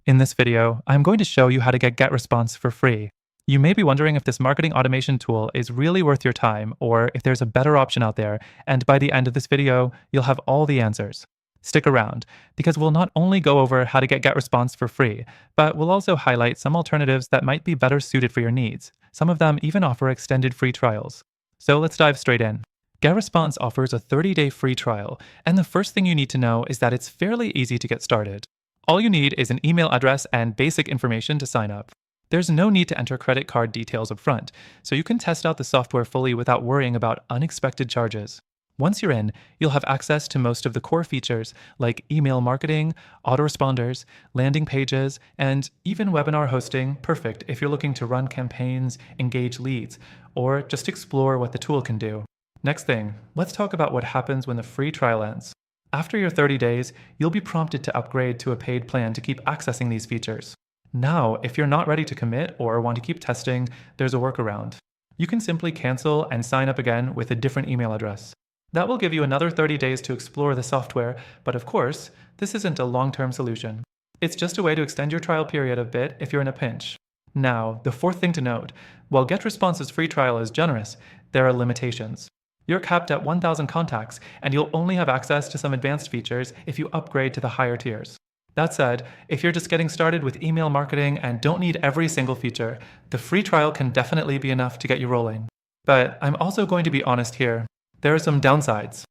In this video, I'm going to show you how to get GetResponse for free. You may be wondering if this marketing automation tool is really worth your time or if there's a better option out there, and by the end of this video, you'll have all the answers. Stick around, because we'll not only go over how to get GetResponse for free, but we'll also highlight some alternatives that might be better suited for your needs. Some of them even offer extended free trials. So let's dive straight in. GetResponse offers a 30-day free trial, and the first thing you need to know is that it's fairly easy to get started. All you need is an email address and basic information to sign up. There's no need to enter credit card details up front, so you can test out the software fully without worrying about unexpected charges. Once you're in, you'll have access to most of the core features like email marketing, autoresponders, landing pages, and even webinar hosting, perfect if you're looking to run campaigns, engage leads, or just explore what the tool can do. Next thing, let's talk about what happens when the free trial ends. After your 30 days, you'll be prompted to upgrade to a paid plan to keep accessing these features. Now, if you're not ready to commit or want to keep testing, there's a workaround. You can simply cancel and sign up again with a different email address. That will give you another 30 days to explore the software, but of course, this isn't a long-term solution. It's just a way to extend your trial period a bit if you're in a pinch. Now, the fourth thing to note, while GetResponse's free trial is generous, there are limitations. You're capped at 1,000 contacts, and you'll only have access to some advanced features if you upgrade to the higher tiers. That said, if you're just getting started with email marketing and don't need every single feature, the free trial can definitely be enough to get you rolling. But I'm also going to be honest here. There are some downsides.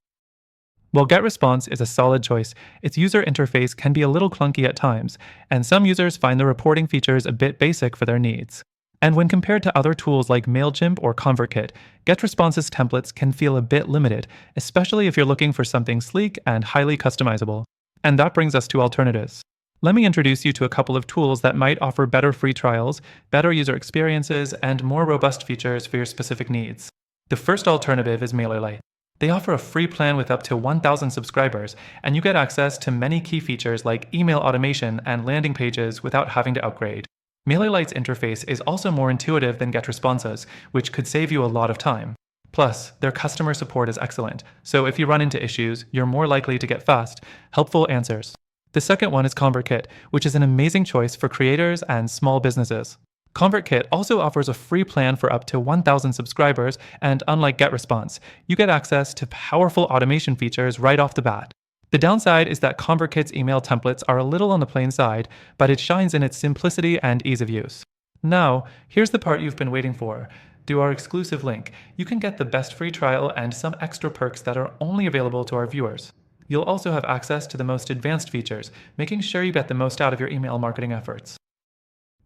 While GetResponse is a solid choice, its user interface can be a little clunky at times, and some users find the reporting features a bit basic for their needs. And when compared to other tools like MailChimp or ConvertKit, GetResponse's templates can feel a bit limited, especially if you're looking for something sleek and highly customizable. And that brings us to alternatives. Let me introduce you to a couple of tools that might offer better free trials, better user experiences, and more robust features for your specific needs. The first alternative is MailerLite. They offer a free plan with up to 1,000 subscribers, and you get access to many key features like email automation and landing pages without having to upgrade. MailerLite's interface is also more intuitive than GetResponse's, which could save you a lot of time. Plus, their customer support is excellent, so if you run into issues, you're more likely to get fast, helpful answers. The second one is ConvertKit, which is an amazing choice for creators and small businesses. ConvertKit also offers a free plan for up to 1,000 subscribers, and unlike GetResponse, you get access to powerful automation features right off the bat. The downside is that ConvertKit's email templates are a little on the plain side, but it shines in its simplicity and ease of use. Now, here's the part you've been waiting for. Through our exclusive link, you can get the best free trial and some extra perks that are only available to our viewers. You'll also have access to the most advanced features, making sure you get the most out of your email marketing efforts.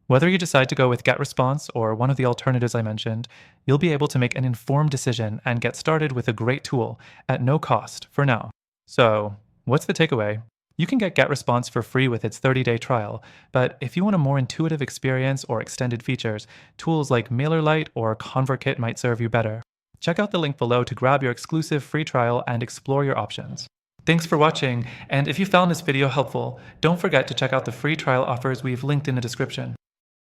Whether you decide to go with GetResponse or one of the alternatives I mentioned, you'll be able to make an informed decision and get started with a great tool at no cost for now. So, what's the takeaway? You can get GetResponse for free with its 30-day trial, but if you want a more intuitive experience or extended features, tools like MailerLite or ConvertKit might serve you better. Check out the link below to grab your exclusive free trial and explore your options. Thanks for watching, and if you found this video helpful, don't forget to check out the free trial offers we've linked in the description.